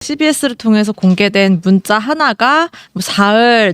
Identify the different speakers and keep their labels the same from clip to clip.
Speaker 1: CBS를 통해서 공개된 문자 하나가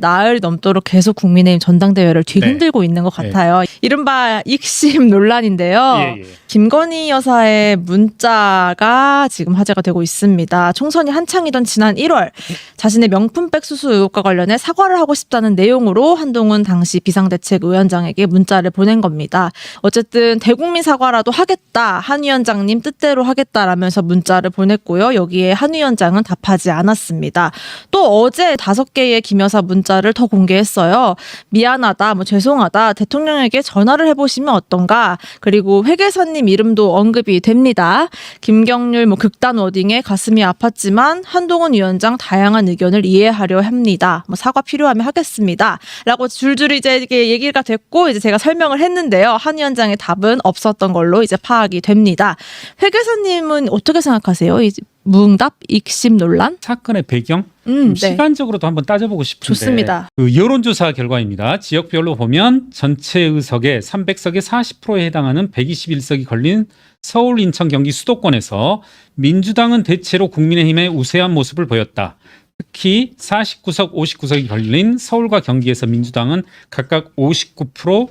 Speaker 1: 나흘이 넘도록 계속 국민의힘 전당대회를 뒤흔들고 있는 것 같아요. 이른바 익심 논란인데요. 김건희 여사의 문자가 지금 화제가 되고 있습니다. 총선이 한창이던 지난 1월 자신의 명품백 수수 의혹과 관련해 사과를 하고 싶다는 내용으로 한동훈 당시 비상대책위원장에게 문자를 보낸 겁니다. 어쨌든 대국민 사과라도 하겠다. 한 위원장님 뜻대로 하겠다라면서 문자를 보냈고요. 여기에 한 위원장은 답하지 않았습니다. 또 어제 5개의 김 여사 문자를 더 공개했어요. 미안하다, 죄송하다, 대통령에게 전화를 해보시면 어떤가. 그리고 회계사님 이름도 언급이 됩니다. 김경률 극단 워딩에 가슴이 아팠지만 한동훈 위원장 다양한 의견을 이해하려 합니다. 사과 필요하면 하겠습니다. 라고 줄줄이 이제 이게 얘기가 됐고 이제 제가 설명을 했는데요. 한 위원장의 답은 없었던 걸로 이제 파악이 됩니다. 회계사님은 어떻게 생각하세요? 이 무응답 익심 논란?
Speaker 2: 사건의 배경?
Speaker 1: 네.
Speaker 2: 시간적으로도 한번 따져보고 싶은데
Speaker 1: 좋습니다.
Speaker 2: 그 여론조사 결과입니다. 지역별로 보면 전체 의석의 300석의 40%에 해당하는 121석이 걸린 서울, 인천, 경기 수도권에서 민주당은 대체로 국민의힘의 우세한 모습을 보였다. 특히 49석, 59석이 걸린 서울과 경기에서 민주당은 각각 59%,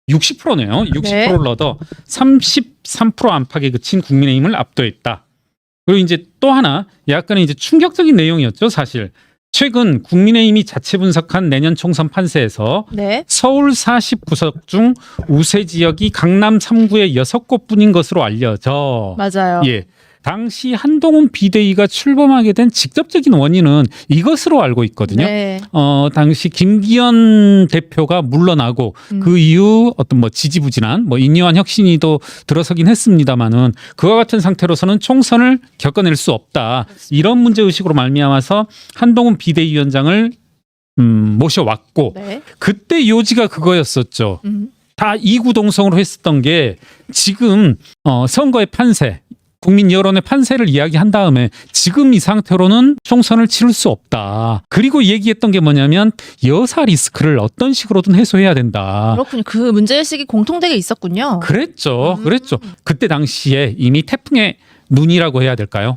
Speaker 2: 60%네요. 60%를 얻어 33% 안팎에 그친 국민의힘을 압도했다. 그리고 이제 또 하나 약간의 이제 충격적인 내용이었죠, 사실. 최근 국민의힘이 자체 분석한 내년 총선 판세에서 서울 49석 중 우세 지역이 강남 3구의 6곳뿐인 것으로 알려져.
Speaker 1: 맞아요.
Speaker 2: 예. 당시 한동훈 비대위가 출범하게 된 직접적인 원인은 이것으로 알고 있거든요. 당시 김기현 대표가 물러나고 그 이후 어떤 지지부진한 인요한 혁신이도 들어서긴 했습니다만은 그와 같은 상태로서는 총선을 겪어낼 수 없다. 이런 문제의식으로 말미암아서 한동훈 비대위원장을 모셔왔고 그때 요지가 그거였었죠. 다 이구동성으로 했었던 게 지금 선거의 판세, 국민 여론의 판세를 이야기한 다음에 지금 이 상태로는 총선을 치를 수 없다. 그리고 얘기했던 게 뭐냐면 여사 리스크를 어떤 식으로든 해소해야 된다.
Speaker 1: 그렇군요. 그 문제의식이 공통되게 있었군요.
Speaker 2: 그랬죠. 그때 당시에 이미 태풍의 눈이라고 해야 될까요?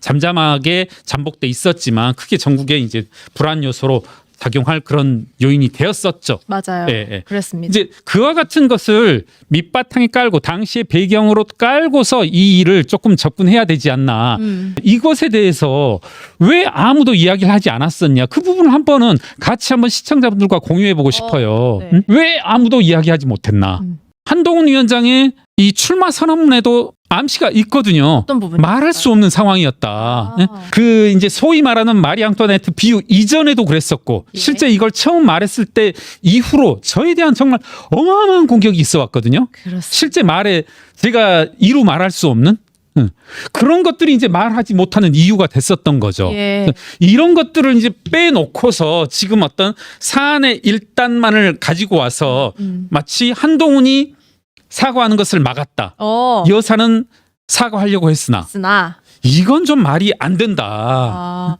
Speaker 2: 잠잠하게 잠복돼 있었지만 크게 전국에 이제 불안 요소로 작용할 그런 요인이 되었었죠.
Speaker 1: 맞아요. 그렇습니다.
Speaker 2: 이제 그와 같은 것을 밑바탕에 깔고 당시의 배경으로 깔고서 이 일을 조금 접근해야 되지 않나. 이것에 대해서 왜 아무도 이야기를 하지 않았었냐. 그 부분을 한 번은 같이 한번 시청자분들과 공유해보고 싶어요. 왜 아무도 이야기하지 못했나. 한동훈 위원장의 이 출마 선언문에도 암시가 있거든요.
Speaker 1: 어떤 부분?
Speaker 2: 말할 수 없는 상황이었다. 그 이제 소위 말하는 마리 앙뚜아네트 비유 이전에도 그랬었고 실제 이걸 처음 말했을 때 이후로 저에 대한 정말 어마어마한 공격이 있어 왔거든요. 실제 말에 제가 이루 말할 수 없는 그런 것들이 이제 말하지 못하는 이유가 됐었던 거죠. 이런 것들을 이제 빼놓고서 지금 어떤 사안의 일단만을 가지고 와서 마치 한동훈이 사과하는 것을 막았다. 여사는 사과하려고 했으나 이건 좀 말이 안 된다.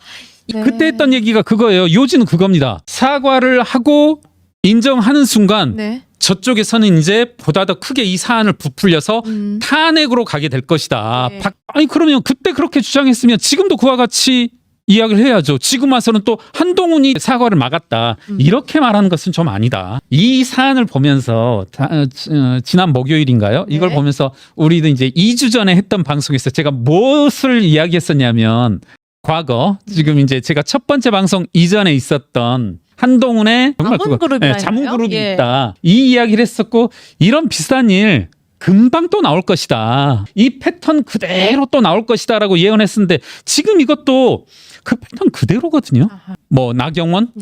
Speaker 2: 그때 했던 얘기가 그거예요. 요지는 그겁니다. 사과를 하고 인정하는 순간 저쪽에서는 이제 보다 더 크게 이 사안을 부풀려서 탄핵으로 가게 될 것이다. 아니 그러면 그때 그렇게 주장했으면 지금도 그와 같이 이야기를 해야죠. 지금 와서는 또 한동훈이 사과를 막았다. 이렇게 말하는 것은 좀 아니다. 이 사안을 보면서 지난 목요일인가요? 이걸 보면서 우리도 이제 2주 전에 했던 방송에서 제가 무엇을 이야기했었냐면 과거 지금 이제 제가 첫 번째 방송 이전에 있었던 한동훈의 자문그룹이 있다. 이 이야기를 했었고 이런 비슷한 일 금방 또 나올 것이다. 이 패턴 그대로 또 나올 것이다라고 예언했었는데 지금 이것도 그 패턴 그대로거든요. 나경원,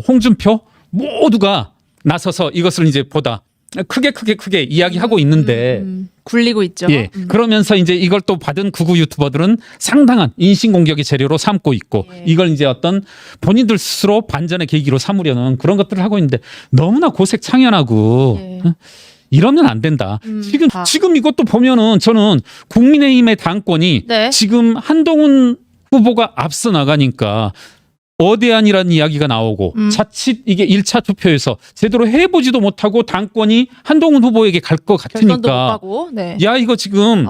Speaker 2: 홍준표 모두가 나서서 이것을 이제 보다 크게 이야기하고 있는데
Speaker 1: 굴리고 있죠.
Speaker 2: 그러면서 이제 이걸 또 받은 극우 유튜버들은 상당한 인신공격의 재료로 삼고 있고 이걸 이제 어떤 본인들 스스로 반전의 계기로 삼으려는 그런 것들을 하고 있는데 너무나 고색창연하고 이러면 안 된다. 지금 이것도 보면은 저는 국민의힘의 당권이 지금 한동훈 후보가 앞서 나가니까 어대안이라는 이야기가 나오고 자칫 이게 1차 투표에서 제대로 해보지도 못하고 당권이 한동훈 후보에게 갈 것 같으니까 야 이거 지금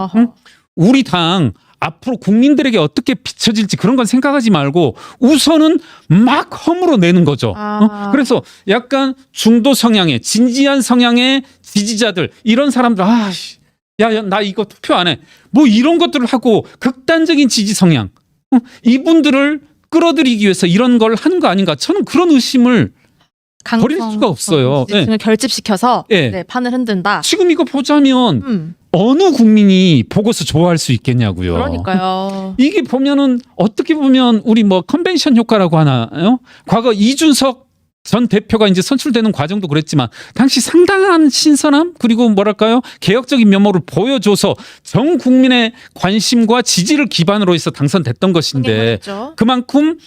Speaker 2: 우리 당 앞으로 국민들에게 어떻게 비춰질지 그런 건 생각하지 말고 우선은 막 허물어 내는 거죠. 그래서 약간 중도 성향의 진지한 성향의 지지자들 이런 사람들 야, 나 이거 투표 안 해. 뭐 이런 것들을 하고 극단적인 지지 성향 이분들을 끌어들이기 위해서 이런 걸 하는 거 아닌가? 저는 그런 의심을 버릴 수가 없어요.
Speaker 1: 지지층을 결집시켜서
Speaker 2: 네.
Speaker 1: 네, 판을 흔든다.
Speaker 2: 지금 이거 보자면 어느 국민이 보고서 좋아할 수 있겠냐고요.
Speaker 1: 그러니까요.
Speaker 2: 이게 보면은 어떻게 보면 우리 뭐 컨벤션 효과라고 하나요? 과거 이준석 전 대표가 이제 선출되는 과정도 그랬지만 당시 상당한 신선함 그리고 뭐랄까요 개혁적인 면모를 보여줘서 전 국민의 관심과 지지를 기반으로 해서 당선됐던 것인데 그만큼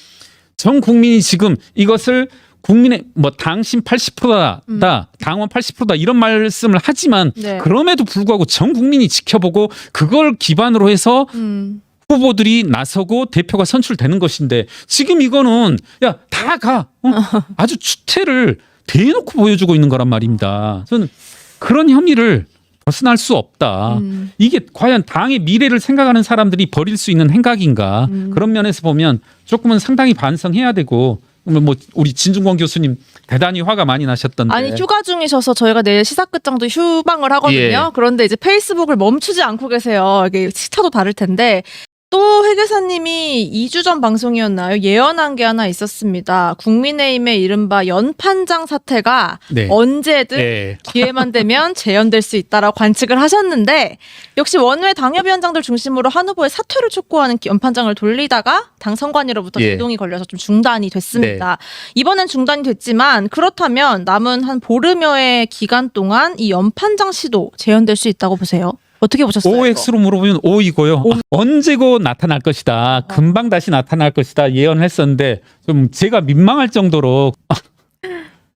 Speaker 2: 전 국민이 지금 이것을 국민의 뭐 당신 80%다 당원 80%다 이런 말씀을 하지만
Speaker 1: 네.
Speaker 2: 그럼에도 불구하고 전 국민이 지켜보고 그걸 기반으로 해서 후보들이 나서고 대표가 선출되는 것인데 지금 이거는 야 다 가 아주 추태를 대놓고 보여주고 있는 거란 말입니다. 저는 그런 혐의를 벗어날 수 없다. 이게 과연 당의 미래를 생각하는 사람들이 벌일 수 있는 행각인가 그런 면에서 보면 조금은 상당히 반성해야 되고 뭐 우리 진중권 교수님 대단히 화가 많이 나셨던데.
Speaker 1: 아니 휴가 중이셔서 저희가 내일 시사 끝장도 휴방을 하거든요.
Speaker 2: 예.
Speaker 1: 그런데 이제 페이스북을 멈추지 않고 계세요. 이게 시차도 다를 텐데. 또 회계사님이 2주 전 방송이었나요? 예언한 게 하나 있었습니다. 국민의힘의 이른바 연판장 사태가
Speaker 2: 네.
Speaker 1: 언제든
Speaker 2: 네.
Speaker 1: 기회만 되면 재연될 수 있다라고 관측을 하셨는데 역시 원외 당협위원장들 중심으로 한 후보의 사퇴를 촉구하는 연판장을 돌리다가 당 선관위로부터
Speaker 2: 예.
Speaker 1: 제동이 걸려서 좀 중단이 됐습니다.
Speaker 2: 네.
Speaker 1: 이번엔 중단이 됐지만 그렇다면 남은 한 보름여의 기간 동안 이 연판장 시도 재연될 수 있다고 보세요? 어떻게 보셨어요?
Speaker 2: OX로 물어보면 O이고요. 언제고 나타날 것이다. 금방 다시 나타날 것이다. 예언을 했었는데 좀 제가 민망할 정도로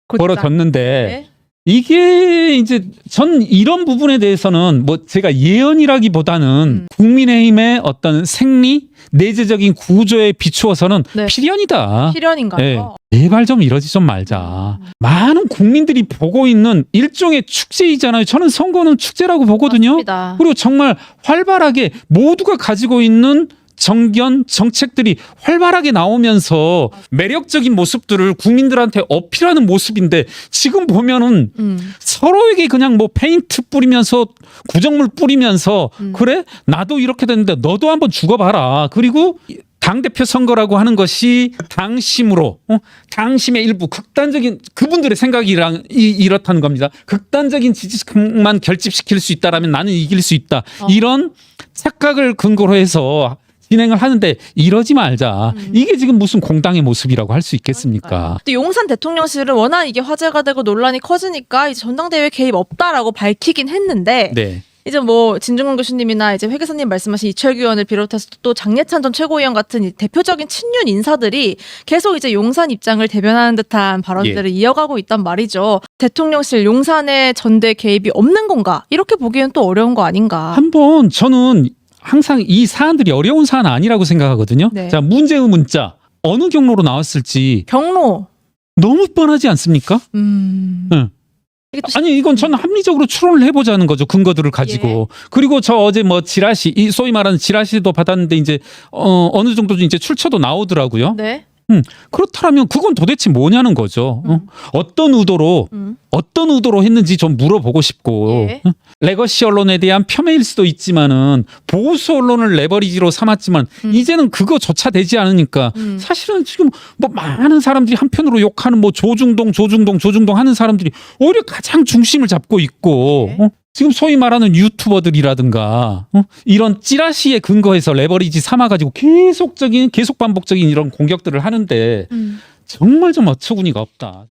Speaker 2: 벌어졌는데
Speaker 1: 네.
Speaker 2: 이게 이제 전 이런 부분에 대해서는 뭐 제가 예언이라기보다는 국민의힘의 어떤 생리 내재적인 구조에 비추어서는
Speaker 1: 네.
Speaker 2: 필연이다.
Speaker 1: 필연인가요?
Speaker 2: 제발 좀 이러지 좀 말자. 많은 국민들이 보고 있는 일종의 축제이잖아요. 저는 선거는 축제라고 보거든요.
Speaker 1: 맞습니다.
Speaker 2: 그리고 정말 활발하게 모두가 가지고 있는 정견, 정책들이 활발하게 나오면서 매력적인 모습들을 국민들한테 어필하는 모습인데 지금 보면은 서로에게 그냥 뭐 페인트 뿌리면서 구정물 뿌리면서 그래? 나도 이렇게 됐는데 너도 한번 죽어봐라. 그리고 당대표 선거라고 하는 것이 당심으로 당심의 일부 극단적인 그분들의 생각이 이렇다는 겁니다. 극단적인 지지층만 결집시킬 수 있다라면 나는 이길 수 있다. 이런 착각을 근거로 해서 진행을 하는데 이러지 말자. 이게 지금 무슨 공당의 모습이라고 할 수 있겠습니까?
Speaker 1: 또 용산 대통령실은 워낙 이게 화제가 되고 논란이 커지니까 이제 전당대회 개입 없다라고 밝히긴 했는데
Speaker 2: 네.
Speaker 1: 이제 뭐 진중권 교수님이나 이제 회계사님 말씀하신 이철규 의원을 비롯해서 또 장예찬 전 최고위원 같은 이 대표적인 친윤 인사들이 계속 이제 용산 입장을 대변하는 듯한 발언들을 이어가고 있단 말이죠. 대통령실 용산의 전대 개입이 없는 건가? 이렇게 보기엔 또 어려운 거 아닌가?
Speaker 2: 한번 저는 항상 이 사안들이 어려운 사안 아니라고 생각하거든요.
Speaker 1: 네.
Speaker 2: 자, 문제의 문자 어느 경로로 나왔을지
Speaker 1: 경로.
Speaker 2: 너무 뻔하지 않습니까? 응.
Speaker 1: 이게 또
Speaker 2: 아니 이건 저는 합리적으로 추론을 해보자는 거죠. 근거들을 가지고. 그리고 저 어제 뭐 지라시 이 소위 말하는 지라시도 받았는데 이제 어느 정도 이제 출처도 나오더라고요.
Speaker 1: 네.
Speaker 2: 그렇다면 그건 도대체 뭐냐는 거죠. 어떤 의도로 했는지 좀 물어보고 싶고
Speaker 1: 예.
Speaker 2: 레거시 언론에 대한 폄훼일 수도 있지만은 보수 언론을 레버리지로 삼았지만 이제는 그거조차 되지 않으니까 사실은 지금 뭐 많은 사람들이 한편으로 욕하는 뭐 조중동 하는 사람들이 오히려 가장 중심을 잡고 있고
Speaker 1: 네.
Speaker 2: 지금 소위 말하는 유튜버들이라든가 이런 찌라시에 근거해서 레버리지 삼아가지고 계속 반복적인 이런 공격들을 하는데 정말 좀 어처구니가 없다.